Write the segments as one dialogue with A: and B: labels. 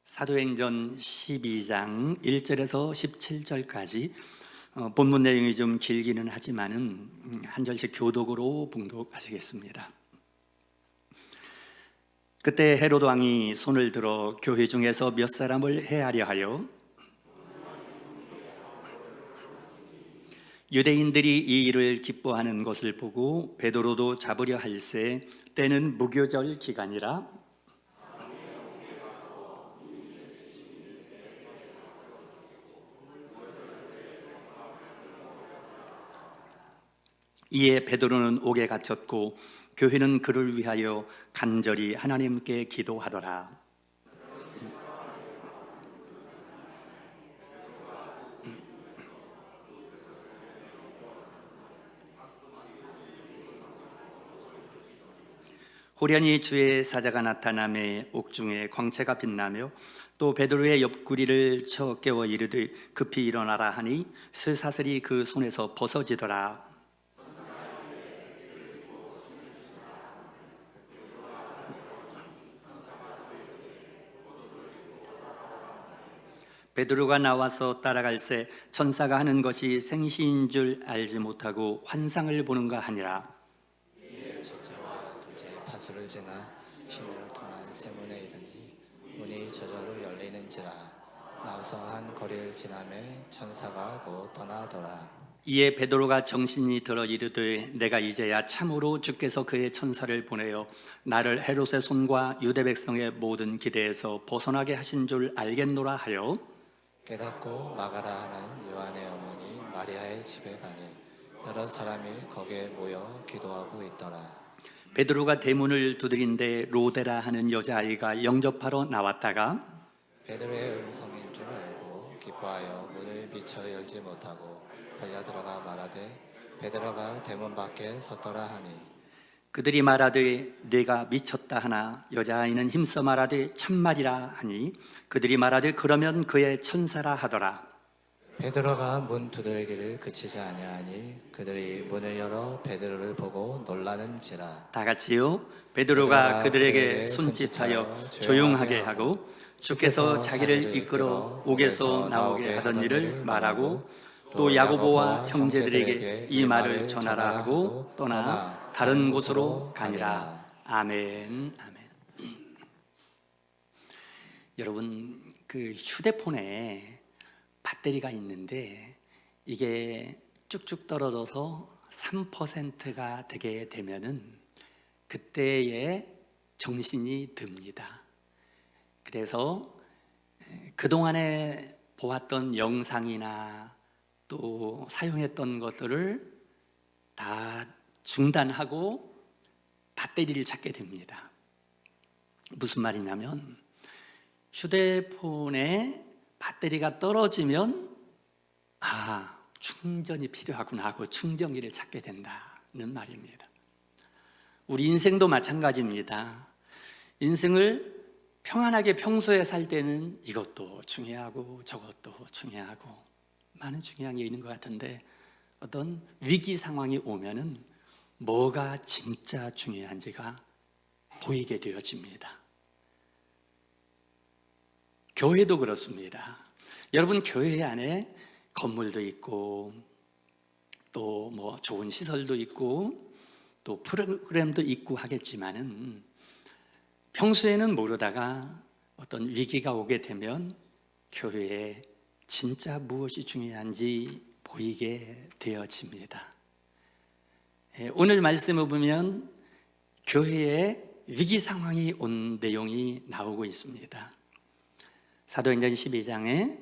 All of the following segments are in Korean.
A: 사도행전 12장 1절에서 17절까지 본문 내용이 좀 길기는 하지만은 한 절씩 교독으로 봉독하시겠습니다. 그때 헤롯 왕이 손을 들어 교회 중에서 몇 사람을 해하려 하여 유대인들이 이 일을 기뻐하는 것을 보고 베드로도 잡으려 할새 때는 무교절 기간이라 이에 베드로는 옥에 갇혔고 교회는 그를 위하여 간절히 하나님께 기도하더라. 호련히 주의 사자가 나타나매 옥중에 광채가 빛나며 또 베드로의 옆구리를 쳐 깨워 이르되 급히 일어나라 하니 쇠사슬이 그 손에서 벗어지더라. 베드로가 나와서 따라갈새 천사가 하는 것이 생시인 줄 알지 못하고 환상을 보는가 하니라.
B: 첫째와 둘째 파수를 지나 시내를 통한 세문에 이르니 문이 저절로 열리는지라. 나와서 한 거리를 지나매 천사가 곧 떠나더라.
A: 이에 베드로가 정신이 들어 이르되 내가 이제야 참으로 주께서 그의 천사를 보내어 나를 헤롯의 손과 유대 백성의 모든 기대에서 벗어나게 하신 줄 알겠노라 하여
B: 깨닫고 마가라 하는 요한의 어머니 마리아의 집에 가니 여러 사람이 거기에 모여 기도하고 있더라.
A: 베드로가 대문을 두드린데 로데라 하는 여자아이가 영접하러 나왔다가
B: 베드로의 음성인 줄 알고 기뻐하여 문을 미처 열지 못하고 달려들어가 말하되 베드로가 대문 밖에 섰더라 하니
A: 그들이 말하되 내가 미쳤다 하나 여자아이는 힘써 말하되 참말이라 하니 그들이 말하되 그러면 그의 천사라 하더라.
B: 베드로가 문 두드리기를 그치지 아니하니 그들이 문을 열어 베드로를 보고 놀라는지라.
A: 다 같이요. 베드로가 그들에게 손짓하여 조용하게 하고 주께서 자기를 이끌어 옥에서 나오게 하던 일을 말하고 또 야고보와 형제들에게 이 말을 전하라 하고 떠나 다른 곳으로 가니라. 아멘. 아멘. 여러분, 그 휴대폰에 배터리가 있는데 이게 쭉쭉 떨어져서 3%가 되게 되면은 그때에 정신이 듭니다. 그래서 그동안에 보았던 영상이나 또 사용했던 것들을 다 중단하고 배터리를 찾게 됩니다. 무슨 말이냐면 휴대폰에 배터리가 떨어지면 충전이 필요하구나 하고 충전기를 찾게 된다는 말입니다. 우리 인생도 마찬가지입니다. 인생을 평안하게 평소에 살 때는 이것도 중요하고 저것도 중요하고 많은 중요한 게 있는 것 같은데 어떤 위기 상황이 오면은 뭐가 진짜 중요한지가 보이게 되어집니다. 교회도 그렇습니다. 여러분, 교회 안에 건물도 있고 또 뭐 좋은 시설도 있고 또 프로그램도 있고 하겠지만은 평소에는 모르다가 어떤 위기가 오게 되면 교회에 진짜 무엇이 중요한지 보이게 되어집니다. 오늘 말씀을 보면 교회에 위기 상황이 온 내용이 나오고 있습니다. 사도행전 12장에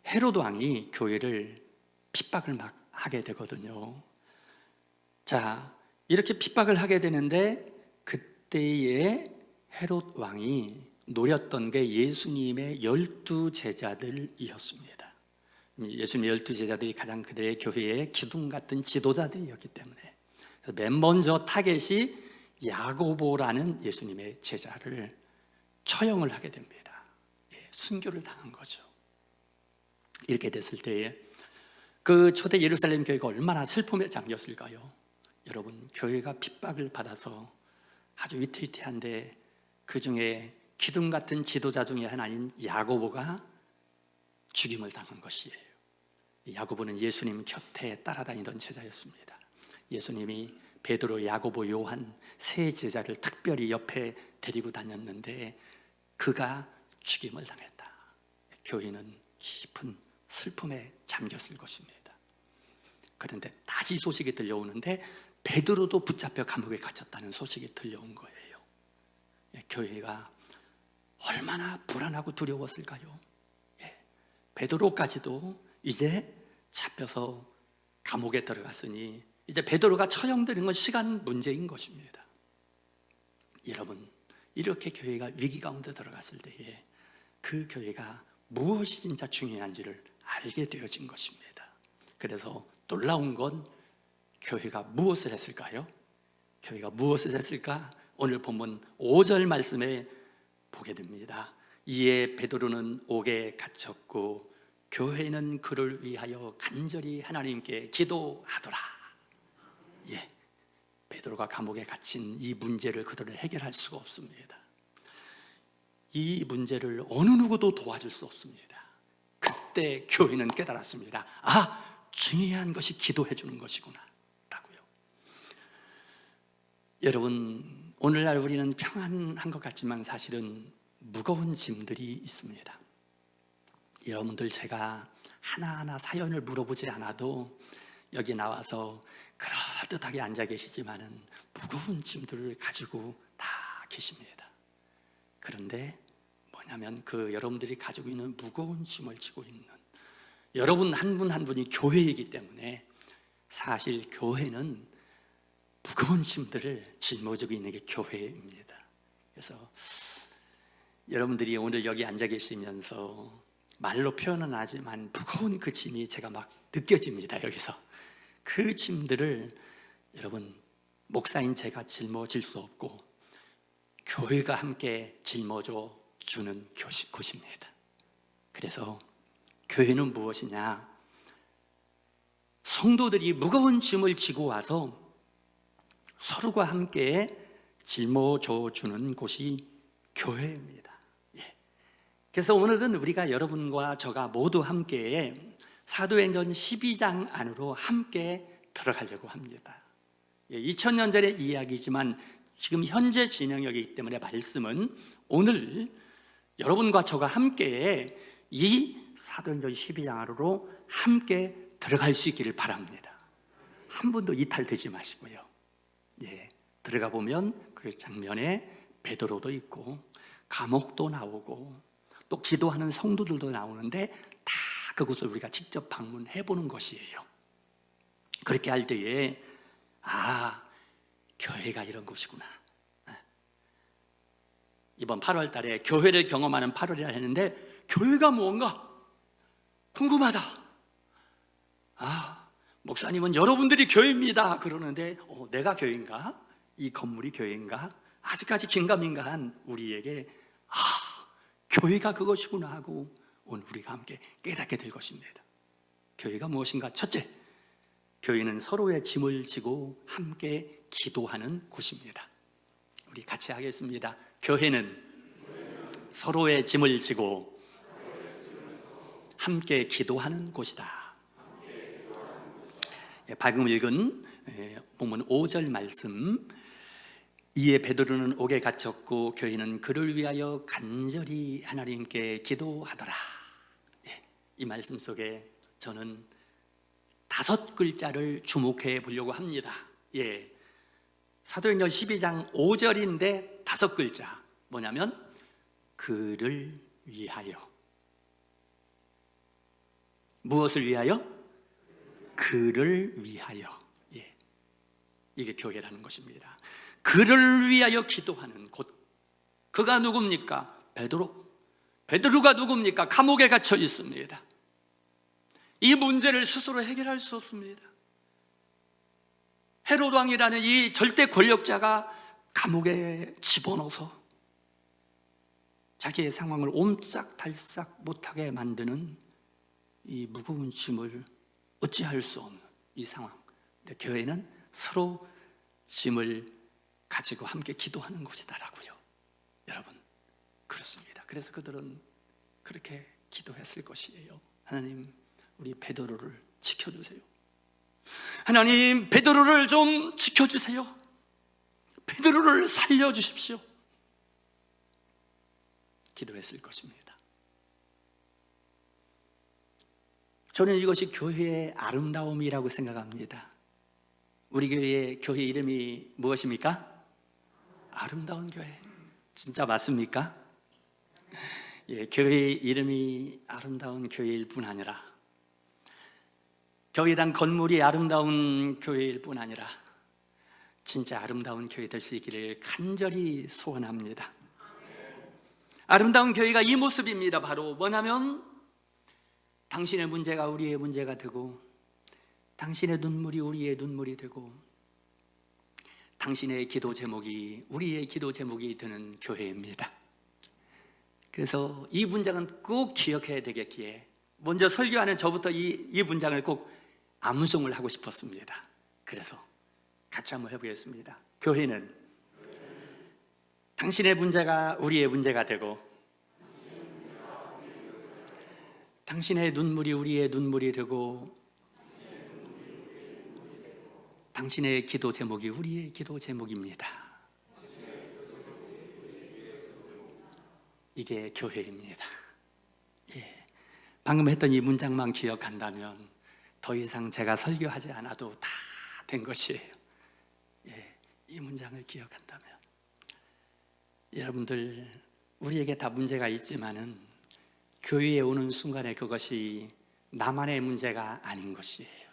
A: 헤롯 왕이 교회를 핍박을 막 하게 되거든요. 자, 이렇게 핍박을 하게 되는데 그때에 헤롯 왕이 노렸던 게 예수님의 12 제자들이었습니다. 예수님의 12 제자들이 가장 그들의 교회의 기둥 같은 지도자들이었기 때문에 맨 먼저 타겟이 야고보라는 예수님의 제자를 처형을 하게 됩니다. 순교를 당한 거죠. 이렇게 됐을 때에 그 초대 예루살렘 교회가 얼마나 슬픔에 잠겼을까요? 여러분, 교회가 핍박을 받아서 아주 위태위태한데 그 중에 기둥 같은 지도자 중에 하나인 야고보가 죽임을 당한 것이에요. 야고보는 예수님 곁에 따라다니던 제자였습니다. 예수님이 베드로, 야고보, 요한 세 제자를 특별히 옆에 데리고 다녔는데 그가 죽임을 당했다. 교회는 깊은 슬픔에 잠겼을 것입니다. 그런데 다시 소식이 들려오는데 베드로도 붙잡혀 감옥에 갇혔다는 소식이 들려온 거예요. 교회가 얼마나 불안하고 두려웠을까요? 베드로까지도 이제 잡혀서 감옥에 들어갔으니 이제 베드로가 처형되는 건 시간 문제인 것입니다. 여러분, 이렇게 교회가 위기 가운데 들어갔을 때에 그 교회가 무엇이 진짜 중요한지를 알게 되어진 것입니다. 그래서 놀라운 건 교회가 무엇을 했을까요? 교회가 무엇을 했을까? 오늘 본문 5절 말씀에 보게 됩니다. 이에 베드로는 옥에 갇혔고 교회는 그를 위하여 간절히 하나님께 기도하더라. 베드로가 감옥에 갇힌 이 문제를 그들은 해결할 수가 없습니다. 이 문제를 어느 누구도 도와줄 수 없습니다. 그때 교회는 깨달았습니다. 중요한 것이 기도해 주는 것이구나 라고요. 여러분, 오늘날 우리는 평안한 것 같지만 사실은 무거운 짐들이 있습니다. 여러분들, 제가 하나하나 사연을 물어보지 않아도 여기 나와서 그럴듯하게 앉아 계시지만은 무거운 짐들을 가지고 다 계십니다. 그런데 뭐냐면 그 여러분들이 가지고 있는 무거운 짐을 지고 있는 여러분 한 분 한 분이 교회이기 때문에 사실 교회는 무거운 짐들을 짊어지고 있는 게 교회입니다. 그래서 여러분들이 오늘 여기 앉아 계시면서 말로 표현은 하지만 무거운 그 짐이 제가 막 느껴집니다. 여기서 그 짐들을 여러분, 목사인 제가 짊어질 수 없고 교회가 함께 짊어져 주는 곳입니다. 그래서 교회는 무엇이냐? 성도들이 무거운 짐을 지고 와서 서로가 함께 짊어져 주는 곳이 교회입니다. 그래서 오늘은 우리가 여러분과 저가 모두 함께 사도행전 12장 안으로 함께 들어가려고 합니다. 2000년 전의 이야기지만 지금 현재 진행형이기 때문에 말씀은 오늘 여러분과 저가 함께 이 사도행전 12장 안으로 함께 들어갈 수 있기를 바랍니다. 한 분도 이탈되지 마시고요. 들어가 보면 그 장면에 베드로도 있고 감옥도 나오고 또 기도하는 성도들도 나오는데 다 그곳을 우리가 직접 방문해 보는 것이에요. 그렇게 할 때에 교회가 이런 곳이구나. 이번 8월 달에 교회를 경험하는 8월이라 했는데 교회가 무언가 궁금하다. 목사님은 여러분들이 교회입니다 그러는데 내가 교회인가? 이 건물이 교회인가? 아직까지 긴가민가한 우리에게 교회가 그것이구나 하고 오늘 우리가 함께 깨닫게 될 것입니다. 교회가 무엇인가? 첫째, 교회는 서로의 짐을 지고 함께 기도하는 곳입니다. 우리 같이 하겠습니다. 교회는 서로의 짐을 지고 함께 기도하는 곳이다. 방금 읽은 본문 5절 말씀, 이에 베드로는 옥에 갇혔고 교회는 그를 위하여 간절히 하나님께 기도하더라. 이 말씀 속에 저는 5글자를 주목해 보려고 합니다. 사도행전 12장 5절인데 5글자 뭐냐면 그를 위하여. 무엇을 위하여? 그를 위하여. 이게 교회라는 것입니다. 그를 위하여 기도하는 곳. 그가 누굽니까? 베드로. 베드로가 누굽니까? 감옥에 갇혀 있습니다. 이 문제를 스스로 해결할 수 없습니다. 헤롯 왕이라는 이 절대 권력자가 감옥에 집어넣어서 자기의 상황을 옴짝달싹 못하게 만드는 이 무거운 짐을 어찌할 수 없는 이 상황. 근데 교회는 서로 짐을 가지고 함께 기도하는 곳이다라고요. 여러분, 그래서 그들은 그렇게 기도했을 것이에요. 하나님, 우리 베드로를 지켜주세요. 하나님, 베드로를 좀 지켜주세요. 베드로를 살려주십시오. 기도했을 것입니다. 저는 이것이 교회의 아름다움이라고 생각합니다. 우리 교회 이름이 무엇입니까? 아름다운 교회. 진짜 맞습니까? 예, 교회 이름이 아름다운 교회일 뿐 아니라, 교회당 건물이 아름다운 교회일 뿐 아니라 진짜 아름다운 교회 될 수 있기를 간절히 소원합니다. 아름다운 교회가 이 모습입니다. 바로 뭐냐면 당신의 문제가 우리의 문제가 되고, 당신의 눈물이 우리의 눈물이 되고, 당신의 기도 제목이 우리의 기도 제목이 되는 교회입니다. 그래서 이 문장은 꼭 기억해야 되겠기에 먼저 설교하는 저부터 이 문장을 꼭 암송을 하고 싶었습니다. 그래서 같이 한번 해보겠습니다. 교회는 당신의 문제가 우리의 문제가 되고, 당신의 눈물이 우리의 눈물이 되고, 당신의 기도 제목이 우리의 기도 제목입니다. 이게 교회입니다. 예. 방금 했던 이 문장만 기억한다면 더 이상 제가 설교하지 않아도 다 된 것이에요. 예. 이 문장을 기억한다면. 여러분들, 우리에게 다 문제가 있지만은 교회에 오는 순간에 그것이 나만의 문제가 아닌 것이에요.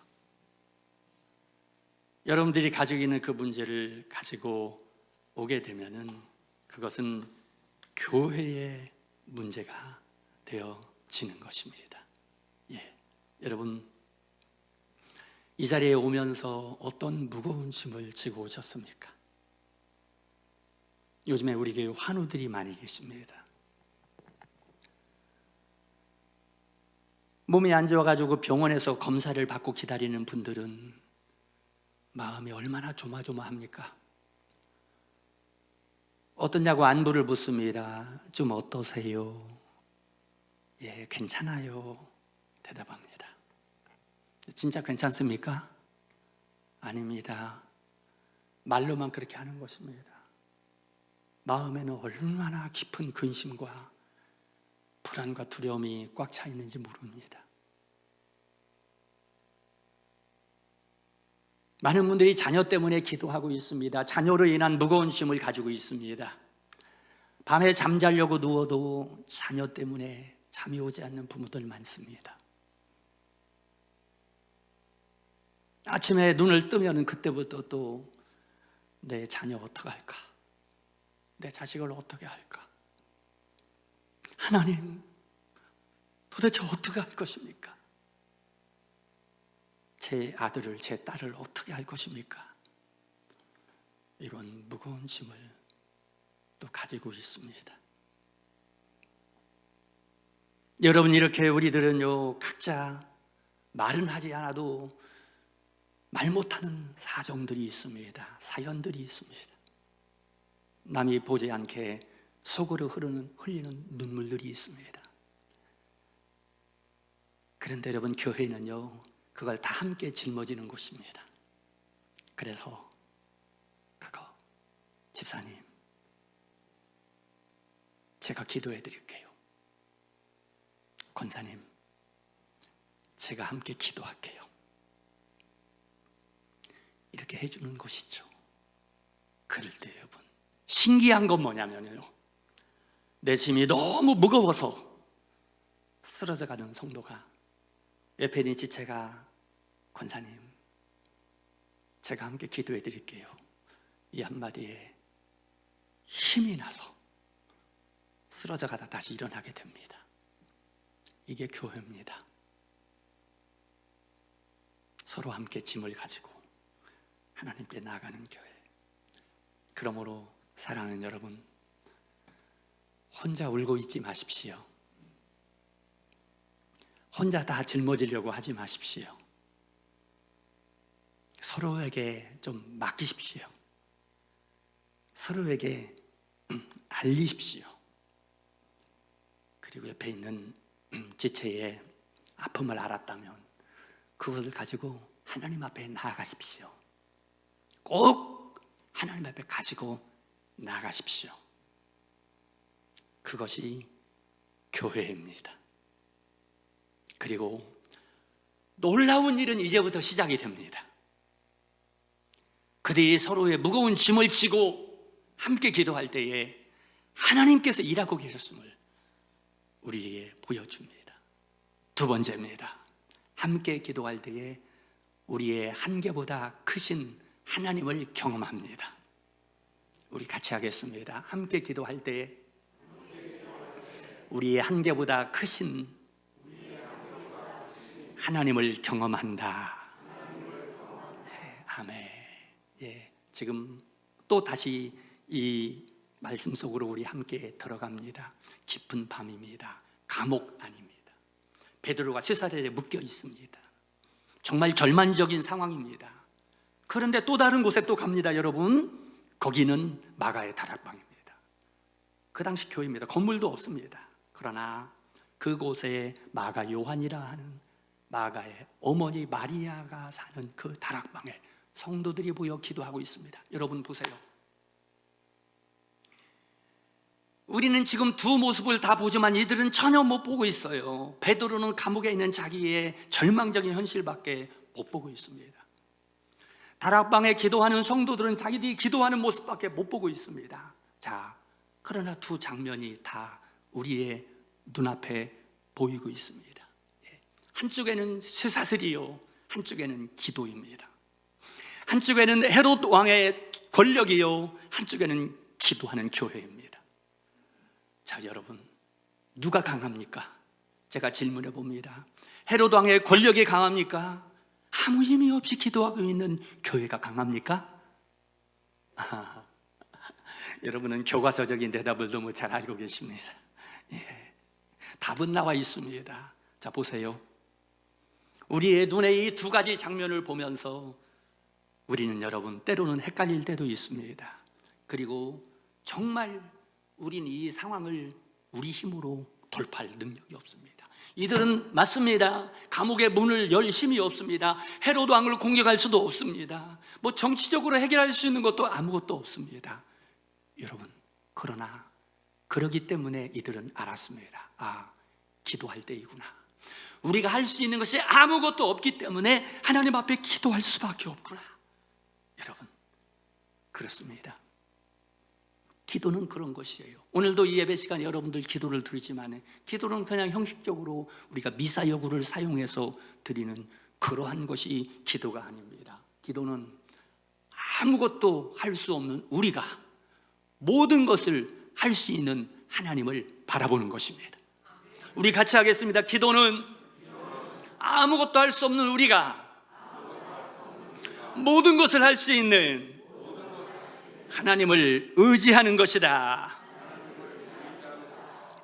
A: 여러분들이 가지고 있는 그 문제를 가지고 오게 되면은 그것은 교회의 문제가 되어지는 것입니다. 예, 여러분, 이 자리에 오면서 어떤 무거운 짐을 지고 오셨습니까? 요즘에 우리 교회 환우들이 많이 계십니다. 몸이 안 좋아가지고 병원에서 검사를 받고 기다리는 분들은 마음이 얼마나 조마조마합니까? 어떠냐고 안부를 묻습니다. 좀 어떠세요? 예, 괜찮아요. 대답합니다. 진짜 괜찮습니까? 아닙니다. 말로만 그렇게 하는 것입니다. 마음에는 얼마나 깊은 근심과 불안과 두려움이 꽉 차 있는지 모릅니다. 많은 분들이 자녀 때문에 기도하고 있습니다. 자녀로 인한 무거운 짐을 가지고 있습니다. 밤에 잠자려고 누워도 자녀 때문에 잠이 오지 않는 부모들 많습니다. 아침에 눈을 뜨면 그때부터 또 내 자녀 어떻게 할까? 내 자식을 어떻게 할까? 하나님, 도대체 어떻게 할 것입니까? 제 아들을, 제 딸을 어떻게 할 것입니까? 이런 무거운 짐을 또 가지고 있습니다. 여러분, 이렇게 우리들은요, 각자 말은 하지 않아도 말 못하는 사정들이 있습니다. 사연들이 있습니다. 남이 보지 않게 속으로 흘리는 눈물들이 있습니다. 그런데 여러분, 교회는요, 그걸 다 함께 짊어지는 곳입니다. 그래서 그거, 집사님, 제가 기도해 드릴게요. 권사님, 제가 함께 기도할게요. 이렇게 해주는 것이죠. 그럴 때 여러분, 신기한 건 뭐냐면요, 내 짐이 너무 무거워서 쓰러져가는 성도가 옆에 있는 지체가, 권사님, 제가 함께 기도해 드릴게요, 이 한마디에 힘이 나서 쓰러져가다 다시 일어나게 됩니다. 이게 교회입니다. 서로 함께 짐을 가지고 하나님께 나아가는 교회. 그러므로 사랑하는 여러분, 혼자 울고 있지 마십시오. 혼자 다 짊어지려고 하지 마십시오. 서로에게 좀 맡기십시오. 서로에게 알리십시오. 그리고 옆에 있는 지체의 아픔을 알았다면 그것을 가지고 하나님 앞에 나아가십시오. 꼭 하나님 앞에 가지고 나아가십시오. 그것이 교회입니다. 그리고 놀라운 일은 이제부터 시작이 됩니다. 그들이 서로의 무거운 짐을 지고 함께 기도할 때에 하나님께서 일하고 계셨음을 우리에게 보여줍니다. 두 번째입니다. 함께 기도할 때에 우리의 한계보다 크신 하나님을 경험합니다. 우리 같이 하겠습니다. 함께 기도할 때에 우리의 한계보다 크신 하나님을 경험한다. 네, 아멘. 예, 지금 또 다시 이 말씀 속으로 우리 함께 들어갑니다. 깊은 밤입니다. 감옥 안입니다. 베드로가 쇠사슬에 묶여 있습니다. 정말 절망적인 상황입니다. 그런데 또 다른 곳에 또 갑니다. 여러분, 거기는 마가의 다락방입니다. 그 당시 교회입니다. 건물도 없습니다. 그러나 그곳에 마가 요한이라 하는 마가의 어머니 마리아가 사는 그 다락방에 성도들이 모여 기도하고 있습니다. 여러분 보세요. 우리는 지금 두 모습을 다 보지만 이들은 전혀 못 보고 있어요. 베드로는 감옥에 있는 자기의 절망적인 현실밖에 못 보고 있습니다. 다락방에 기도하는 성도들은 자기들이 기도하는 모습밖에 못 보고 있습니다. 자, 그러나 두 장면이 다 우리의 눈앞에 보이고 있습니다. 한쪽에는 쇠사슬이요, 한쪽에는 기도입니다. 한쪽에는 헤롯 왕의 권력이요, 한쪽에는 기도하는 교회입니다. 자, 여러분, 누가 강합니까? 제가 질문해 봅니다. 헤롯 왕의 권력이 강합니까? 아무 힘이 없이 기도하고 있는 교회가 강합니까? 여러분은 교과서적인 대답을 너무 잘 알고 계십니다. 예, 답은 나와 있습니다. 자, 보세요. 우리의 눈에 이 두 가지 장면을 보면서 우리는 여러분 때로는 헷갈릴 때도 있습니다. 그리고 정말 우리는 이 상황을 우리 힘으로 돌파할 능력이 없습니다. 이들은 맞습니다. 감옥의 문을 열 힘이 없습니다. 헤롯 왕을 공격할 수도 없습니다. 뭐 정치적으로 해결할 수 있는 것도 아무것도 없습니다. 여러분, 그러나 그러기 때문에 이들은 알았습니다. 아, 기도할 때이구나. 우리가 할 수 있는 것이 아무것도 없기 때문에 하나님 앞에 기도할 수밖에 없구나. 여러분, 그렇습니다. 기도는 그런 것이에요. 오늘도 이 예배 시간에 여러분들 기도를 드리지만 기도는 그냥 형식적으로 우리가 미사 여구를 사용해서 드리는 그러한 것이 기도가 아닙니다. 기도는 아무것도 할 수 없는 우리가 모든 것을 할 수 있는 하나님을 바라보는 것입니다. 우리 같이 하겠습니다. 기도는 아무것도 할 수 없는 우리가 모든 것을 할 수 있는 하나님을 의지하는 것이다.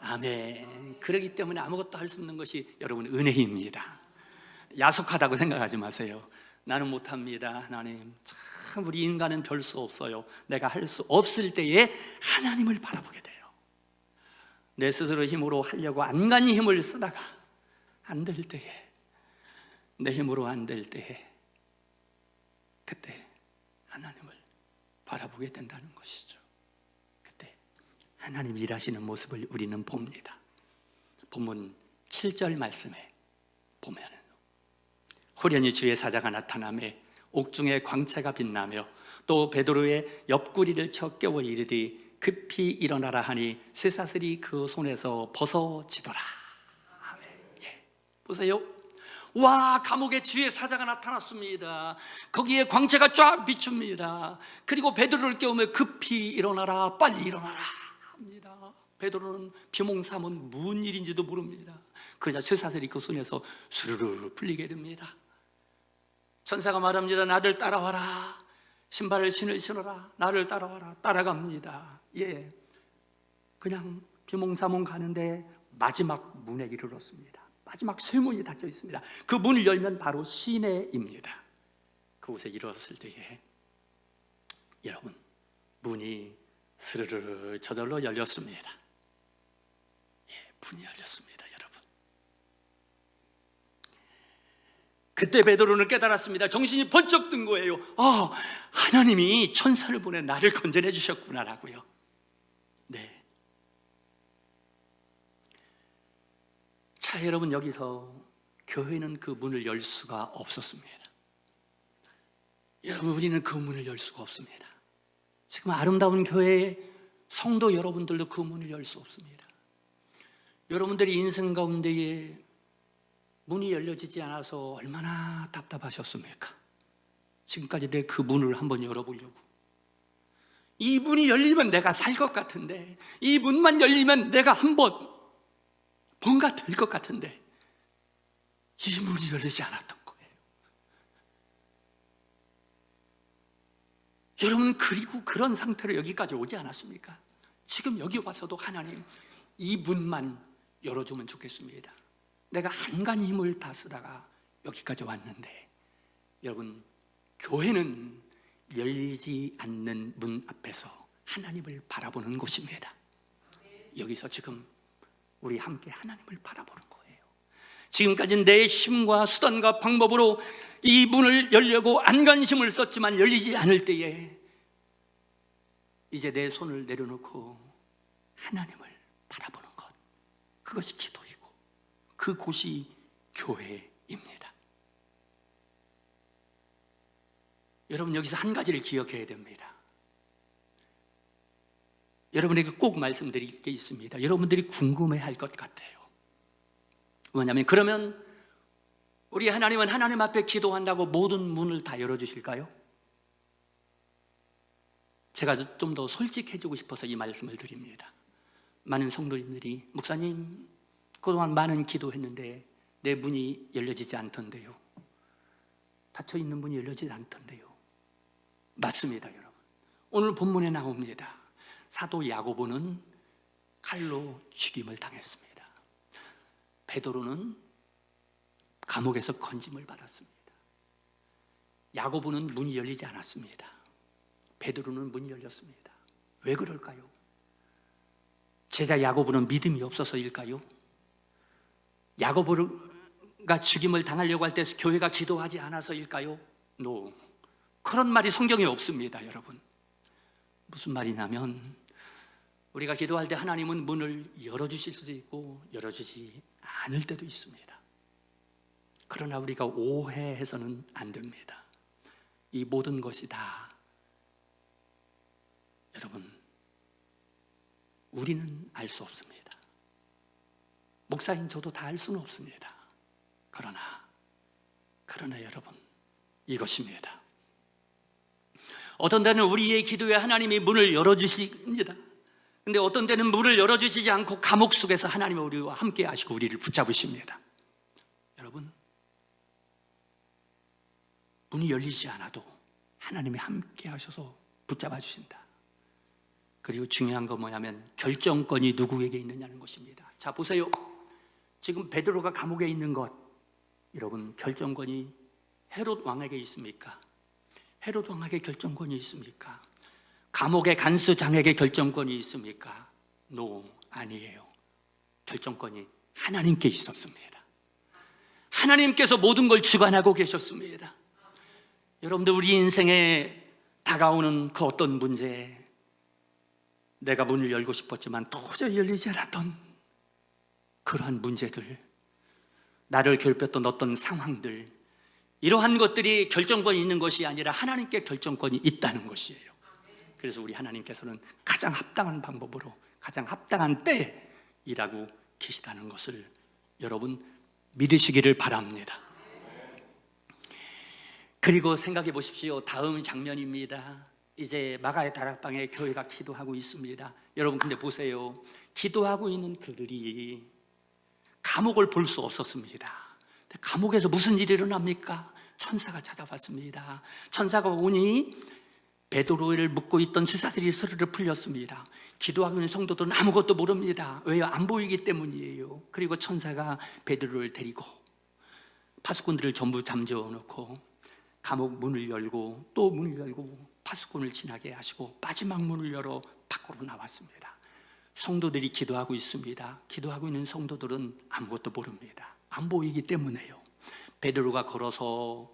A: 아멘. 그렇기 때문에 아무것도 할 수 없는 것이 여러분 은혜입니다. 야속하다고 생각하지 마세요. 나는 못합니다. 하나님, 참 우리 인간은 별 수 없어요. 내가 할 수 없을 때에 하나님을 바라보게 돼요. 내 스스로 힘으로 하려고 안간히 힘을 쓰다가 안 될 때에, 내 힘으로 안 될 때에 그때 하나님을 바라보게 된다는 것이죠. 그때 하나님 일하시는 모습을 우리는 봅니다. 본문 7절 말씀에 보면 호련히 주의 사자가 나타나매 옥중에 광채가 빛나며 또 베드로의 옆구리를 쳐 깨워 이르되 급히 일어나라 하니 쇠사슬이 그 손에서 벗어지더라. 아멘. 예. 보세요. 와, 감옥에 주의 사자가 나타났습니다. 거기에 광채가 쫙 비춥니다. 그리고 베드로를 깨우며 급히 일어나라, 빨리 일어나라 합니다. 베드로는 비몽사몽 무슨 일인지도 모릅니다. 그러자 쇠사슬이 그 손에서 수르르 풀리게 됩니다. 천사가 말합니다. 나를 따라와라. 신발을 신어라. 나를 따라와라. 따라갑니다. 예, 그냥 비몽사몽 가는데 마지막 문에 이르렀습니다. 마지막 쇠문이 닫혀 있습니다. 그 문을 열면 바로 시내입니다. 그곳에 이르렀을 때에 여러분, 문이 스르르 저절로 열렸습니다. 예, 문이 열렸습니다, 여러분. 그때 베드로는 깨달았습니다. 정신이 번쩍 든 거예요. 하나님이 천사를 보내 나를 건져내 주셨구나라고요. 네. 자, 여러분, 여기서 교회는 그 문을 열 수가 없었습니다. 여러분, 우리는 그 문을 열 수가 없습니다. 지금 아름다운 교회의 성도 여러분들도 그 문을 열 수 없습니다. 여러분들이 인생 가운데에 문이 열려지지 않아서 얼마나 답답하셨습니까? 지금까지 내 그 문을 한번 열어보려고. 이 문이 열리면 내가 살 것 같은데, 이 문만 열리면 내가 한번 뭔가 될 것 같은데, 이 문이 열리지 않았던 거예요. 여러분, 그리고 그런 상태로 여기까지 오지 않았습니까? 지금 여기 와서도 하나님, 이 문만 열어주면 좋겠습니다. 내가 한간 힘을 다 쓰다가 여기까지 왔는데, 여러분, 교회는 열리지 않는 문 앞에서 하나님을 바라보는 곳입니다. 여기서 지금 우리 함께 하나님을 바라보는 거예요. 지금까지 내 힘과 수단과 방법으로 이 문을 열려고 안간힘을 썼지만 열리지 않을 때에 이제 내 손을 내려놓고 하나님을 바라보는 것, 그것이 기도이고 그곳이 교회입니다. 여러분, 여기서 한 가지를 기억해야 됩니다. 여러분에게 꼭 말씀드릴 게 있습니다. 여러분들이 궁금해할 것 같아요. 뭐냐면, 그러면 우리 하나님은 하나님 앞에 기도한다고 모든 문을 다 열어주실까요? 제가 좀 더 솔직해지고 싶어서 이 말씀을 드립니다. 많은 성도님들이, 목사님, 그동안 많은 기도했는데 내 문이 열려지지 않던데요, 닫혀있는 문이 열려지지 않던데요. 맞습니다, 여러분. 오늘 본문에 나옵니다. 사도 야고보는 칼로 죽임을 당했습니다. 베드로는 감옥에서 건짐을 받았습니다. 야고보는 문이 열리지 않았습니다. 베드로는 문이 열렸습니다. 왜 그럴까요? 제자 야고보는 믿음이 없어서일까요? 야고보가 죽임을 당하려고 할 때 교회가 기도하지 않아서일까요? No. 그런 말이 성경에 없습니다, 여러분. 무슨 말이냐면, 우리가 기도할 때 하나님은 문을 열어주실 수도 있고 열어주지 않을 때도 있습니다. 그러나 우리가 오해해서는 안 됩니다. 이 모든 것이 다, 여러분, 우리는 알 수 없습니다. 목사인 저도 다 알 수는 없습니다. 그러나 여러분, 이것입니다. 어떤 때는 우리의 기도에 하나님이 문을 열어주십니다. 근데 어떤 때는 문을 열어주시지 않고 감옥 속에서 하나님이 우리와 함께 하시고 우리를 붙잡으십니다. 여러분, 문이 열리지 않아도 하나님이 함께 하셔서 붙잡아 주신다. 그리고 중요한 건 뭐냐면, 결정권이 누구에게 있느냐는 것입니다. 자, 보세요. 지금 베드로가 감옥에 있는 것, 여러분, 결정권이 헤롯 왕에게 있습니까? 헤롯 왕에게 결정권이 있습니까? 감옥의 간수장에게 결정권이 있습니까? No, 아니에요. 결정권이 하나님께 있었습니다. 하나님께서 모든 걸 주관하고 계셨습니다. 여러분들, 우리 인생에 다가오는 그 어떤 문제, 내가 문을 열고 싶었지만 도저히 열리지 않았던 그러한 문제들, 나를 괴롭혔던 어떤 상황들, 이러한 것들이 결정권이 있는 것이 아니라 하나님께 결정권이 있다는 것이에요. 그래서 우리 하나님께서는 가장 합당한 방법으로 가장 합당한 때에 일하고 계시다는 것을 여러분 믿으시기를 바랍니다. 그리고 생각해 보십시오. 다음 장면입니다. 이제 마가의 다락방에 교회가 기도하고 있습니다. 여러분, 근데 보세요. 기도하고 있는 그들이 감옥을 볼 수 없었습니다. 감옥에서 무슨 일이 일어납니까? 천사가 찾아왔습니다. 천사가 오니 베드로를 묶고 있던 스사들이 스르르 풀렸습니다. 기도하고 있는 성도들은 아무것도 모릅니다. 왜요? 안 보이기 때문이에요. 그리고 천사가 베드로를 데리고 파수꾼들을 전부 잠재워 놓고 감옥 문을 열고 또 문을 열고 파수꾼을 지나게 하시고 마지막 문을 열어 밖으로 나왔습니다. 성도들이 기도하고 있습니다. 기도하고 있는 성도들은 아무것도 모릅니다. 안 보이기 때문에요. 베드로가 걸어서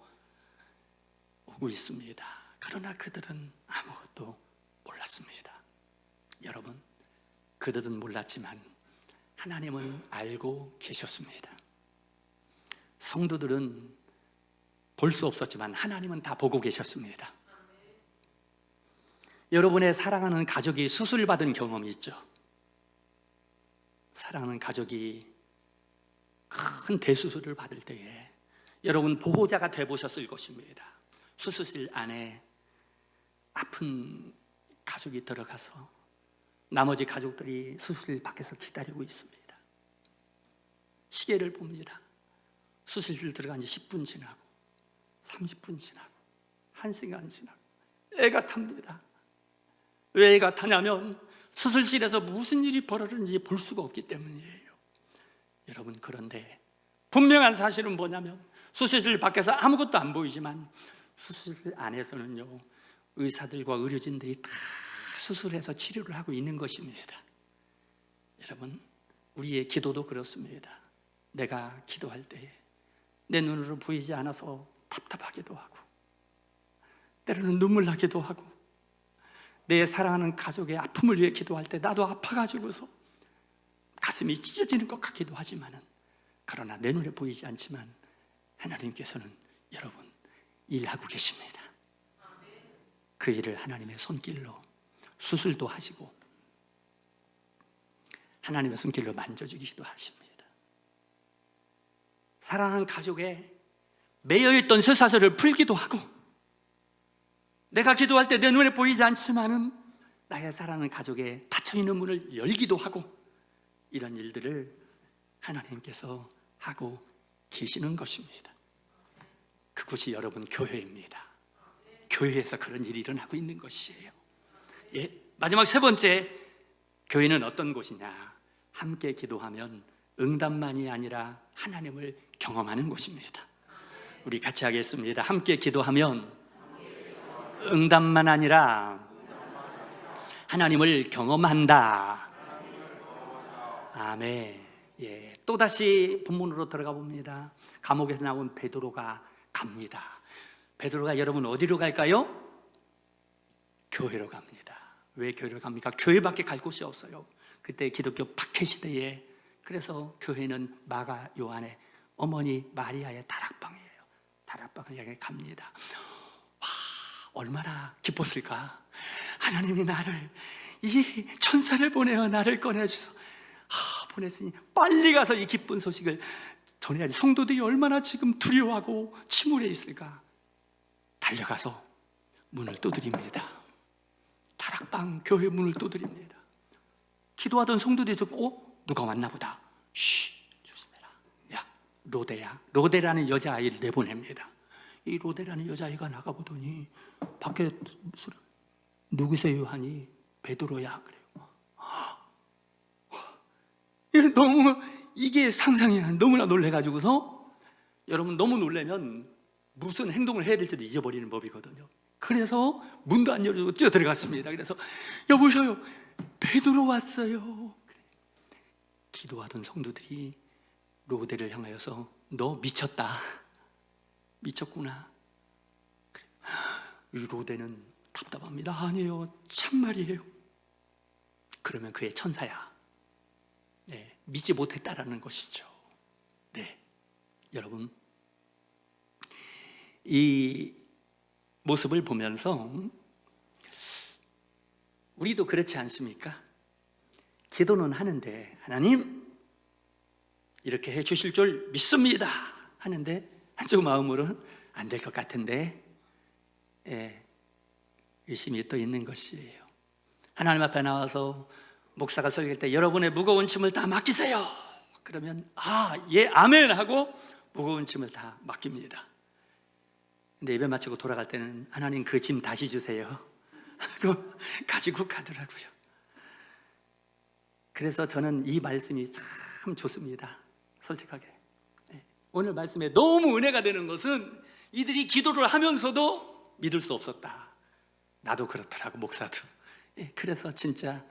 A: 오고 있습니다. 그러나 그들은 아무것도 몰랐습니다. 여러분, 그들은 몰랐지만 하나님은 알고 계셨습니다. 성도들은 볼 수 없었지만 하나님은 다 보고 계셨습니다. 여러분의 사랑하는 가족이 수술받은 경험이 있죠? 사랑하는 가족이 큰 대수술을 받을 때에 여러분 보호자가 되보셨을 것입니다. 수술실 안에 아픈 가족이 들어가서 나머지 가족들이 수술실 밖에서 기다리고 있습니다. 시계를 봅니다. 수술실 들어간 지 10분 지나고 30분 지나고 1시간 지나고 애가 탑니다. 왜 애가 타냐면 수술실에서 무슨 일이 벌어졌는지 볼 수가 없기 때문이에요. 여러분, 그런데 분명한 사실은 뭐냐면 수술실 밖에서 아무것도 안 보이지만 수술실 안에서는요, 의사들과 의료진들이 다 수술해서 치료를 하고 있는 것입니다. 여러분, 우리의 기도도 그렇습니다. 내가 기도할 때에 내 눈으로 보이지 않아서 답답하기도 하고 때로는 눈물 나기도 하고 내 사랑하는 가족의 아픔을 위해 기도할 때 나도 아파가지고서 가슴이 찢어지는 것 같기도 하지만은, 그러나 내 눈에 보이지 않지만 하나님께서는 여러분 일하고 계십니다. 그 일을 하나님의 손길로 수술도 하시고 하나님의 손길로 만져주기도 하십니다. 사랑하는 가족에 매여있던 쇠사슬을 풀기도 하고, 내가 기도할 때 내 눈에 보이지 않지만은 나의 사랑하는 가족에 닫혀있는 문을 열기도 하고, 이런 일들을 하나님께서 하고 계시는 것입니다. 그곳이 여러분 교회입니다. 교회에서 그런 일이 일어나고 있는 것이에요. 예, 마지막 세 번째, 교회는 어떤 곳이냐? 함께 기도하면 응답만이 아니라 하나님을 경험하는 곳입니다. 우리 같이 하겠습니다. 함께 기도하면 응답만 아니라 하나님을 경험한다. 아멘. 예, 또다시 본문으로 들어가 봅니다. 감옥에서 나온 베드로가 갑니다. 베드로가 여러분 어디로 갈까요? 교회로 갑니다. 왜 교회로 갑니까? 교회밖에 갈 곳이 없어요. 그때 기독교 박해 시대에, 그래서 교회는 마가 요한의 어머니 마리아의 다락방이에요. 다락방을 향해 갑니다. 와, 얼마나 기뻤을까? 하나님이 나를, 이 천사를 보내어 나를 꺼내주셔서 보냈으니 빨리 가서 이 기쁜 소식을 전해야지. 성도들이 얼마나 지금 두려워하고 침울해 있을까? 달려가서 문을 두드립니다. 다락방 교회 문을 두드립니다. 기도하던 성도들이 듣고 누가 왔나 보다. 쉬, 조심해라. 야, 로데라는 여자아이를 내보냅니다. 이 로데라는 여자아이가 나가보더니 밖에 누구세요 하니 베드로야 그래요. 너무 이게 상상이 너무나 놀래가지고서, 여러분 너무 놀라면 무슨 행동을 해야 될지도 잊어버리는 법이거든요. 그래서 문도 안 열어주고 뛰어 들어갔습니다. 그래서 여보셔요, 베드로 왔어요. 기도하던 성도들이 로데를 향하여서 너 미쳤다, 미쳤구나. 이 로데는 답답합니다. 아니에요, 참말이에요. 그러면 그의 천사야. 네, 믿지 못했다라는 것이죠. 네, 여러분 이 모습을 보면서 우리도 그렇지 않습니까? 기도는 하는데 하나님 이렇게 해 주실 줄 믿습니다 하는데 한쪽 마음으로는 안 될 것 같은데, 예, 의심이 또 있는 것이에요. 하나님 앞에 나와서 목사가 설교할 때 여러분의 무거운 짐을 다 맡기세요. 그러면 예, 아멘 하고 무거운 짐을 다 맡깁니다. 근데 예배 마치고 돌아갈 때는 하나님 그 짐 다시 주세요 하고 가지고 가더라고요. 그래서 저는 이 말씀이 참 좋습니다. 솔직하게 오늘 말씀에 너무 은혜가 되는 것은 이들이 기도를 하면서도 믿을 수 없었다. 나도 그렇더라고, 목사도. 그래서 진짜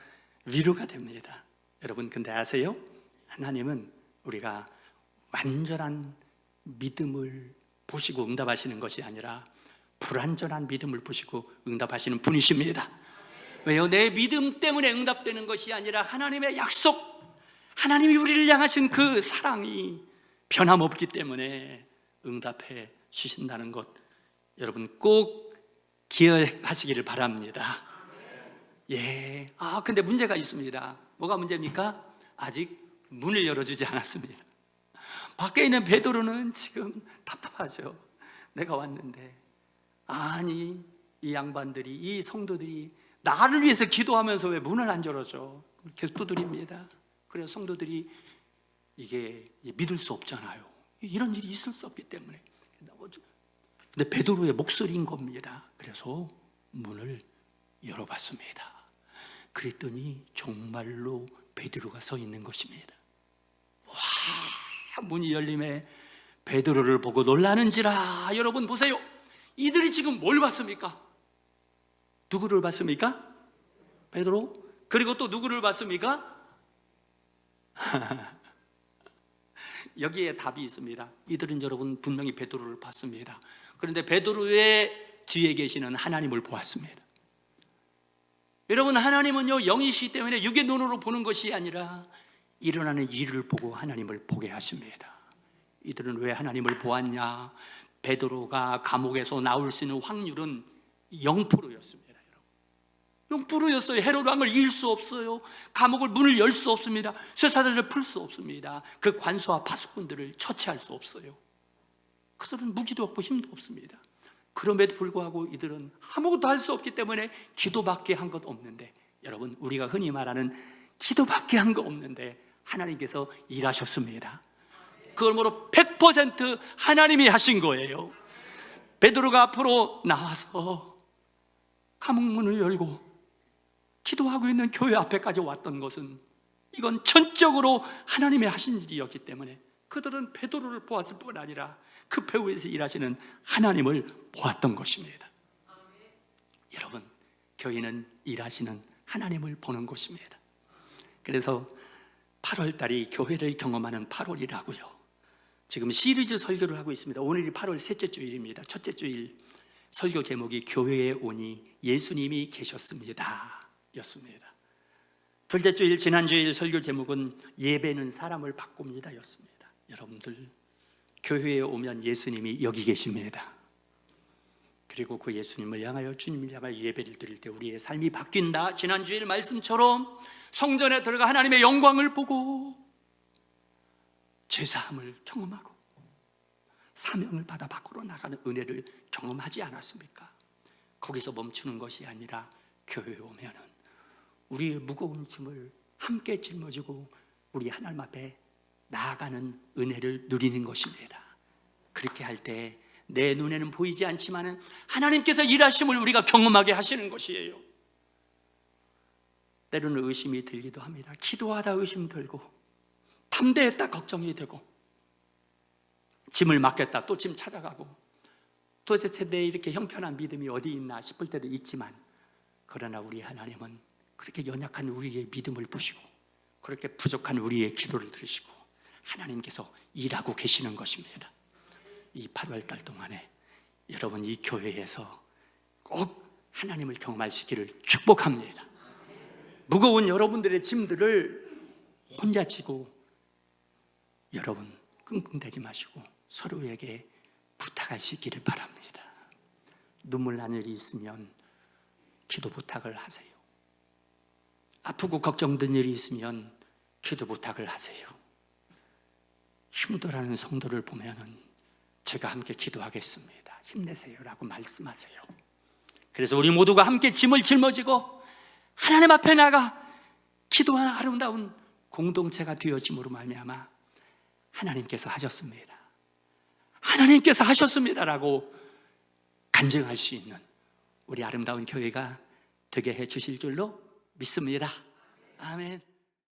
A: 위로가 됩니다. 여러분, 근데 아세요? 하나님은 우리가 완전한 믿음을 보시고 응답하시는 것이 아니라 불완전한 믿음을 보시고 응답하시는 분이십니다. 왜요? 내 믿음 때문에 응답되는 것이 아니라 하나님의 약속, 하나님이 우리를 향하신 그 사랑이 변함없기 때문에 응답해 주신다는 것, 여러분 꼭 기억하시기를 바랍니다. 예. 근데 문제가 있습니다. 뭐가 문제입니까? 아직 문을 열어주지 않았습니다. 밖에 있는 베드로는 지금 답답하죠. 내가 왔는데, 아니 이 양반들이, 이 성도들이 나를 위해서 기도하면서 왜 문을 안 열어줘? 계속 두드립니다. 그래서 성도들이 이게 믿을 수 없잖아요. 이런 일이 있을 수 없기 때문에. 근데 베드로의 목소리인 겁니다. 그래서 문을 열어봤습니다. 그랬더니 정말로 베드로가 서 있는 것입니다. 와, 문이 열림에 베드로를 보고 놀라는지라. 여러분 보세요. 이들이 지금 뭘 봤습니까? 누구를 봤습니까? 베드로. 그리고 또 누구를 봤습니까? 여기에 답이 있습니다. 이들은 여러분 분명히 베드로를 봤습니다. 그런데 베드로의 뒤에 계시는 하나님을 보았습니다. 여러분, 하나님은요 영이시기 때문에 육의 눈으로 보는 것이 아니라 일어나는 일을 보고 하나님을 보게 하십니다. 이들은 왜 하나님을 보았냐? 베드로가 감옥에서 나올 수 있는 확률은 0%였습니다. 0%였어요. 헤롯 왕을 이길 수 없어요. 감옥을 문을 열 수 없습니다. 쇠사슬을 풀 수 없습니다. 그 관소와 파수꾼들을 처치할 수 없어요. 그들은 무기도 없고 힘도 없습니다. 그럼에도 불구하고 이들은 아무것도 할 수 없기 때문에 기도밖에 한 것 없는데, 여러분 우리가 흔히 말하는 기도밖에 한 거 없는데 하나님께서 일하셨습니다. 그걸 뭐로 100% 하나님이 하신 거예요. 베드로가 앞으로 나와서 감옥문을 열고 기도하고 있는 교회 앞에까지 왔던 것은 이건 전적으로 하나님이 하신 일이었기 때문에 그들은 베드로를 보았을 뿐 아니라 그 배후에서 일하시는 하나님을 보았던 것입니다. 여러분, 교회는 일하시는 하나님을 보는 곳입니다. 그래서 8월달이 교회를 경험하는 8월이라고요. 지금 시리즈 설교를 하고 있습니다. 오늘이 8월 셋째 주일입니다. 첫째 주일 설교 제목이 교회에 오니 예수님이 계셨습니다 였습니다. 둘째 주일, 지난주일 설교 제목은 예배는 사람을 바꿉니다 였습니다. 여러분들, 교회에 오면 예수님이 여기 계십니다. 그리고 그 예수님을 향하여, 주님을 향하여 예배를 드릴 때 우리의 삶이 바뀐다. 지난주일 말씀처럼 성전에 들어가 하나님의 영광을 보고 죄사함을 경험하고 사명을 받아 밖으로 나가는 은혜를 경험하지 않았습니까? 거기서 멈추는 것이 아니라 교회에 오면은 우리의 무거운 짐을 함께 짊어지고 우리 하나님 앞에 나아가는 은혜를 누리는 것입니다. 그렇게 할 때 내 눈에는 보이지 않지만은 하나님께서 일하심을 우리가 경험하게 하시는 것이에요. 때로는 의심이 들기도 합니다. 기도하다 의심 들고, 담대했다 걱정이 되고, 짐을 맡겼다 또 짐 찾아가고, 도대체 내 이렇게 형편한 믿음이 어디 있나 싶을 때도 있지만, 그러나 우리 하나님은 그렇게 연약한 우리의 믿음을 보시고 그렇게 부족한 우리의 기도를 들으시고 하나님께서 일하고 계시는 것입니다. 이 8월달 동안에 여러분 이 교회에서 꼭 하나님을 경험하시기를 축복합니다. 무거운 여러분들의 짐들을 혼자 지고 여러분 끙끙대지 마시고 서로에게 부탁하시기를 바랍니다. 눈물 나는 일이 있으면 기도 부탁을 하세요. 아프고 걱정된 일이 있으면 기도 부탁을 하세요. 힘들어하는 성도를 보면은 제가 함께 기도하겠습니다, 힘내세요 라고 말씀하세요. 그래서 우리 모두가 함께 짐을 짊어지고 하나님 앞에 나가 기도하는 아름다운 공동체가 되어짐으로 말미암아 하나님께서 하셨습니다, 하나님께서 하셨습니다라고 간증할 수 있는 우리 아름다운 교회가 되게 해 주실 줄로 믿습니다. 아멘.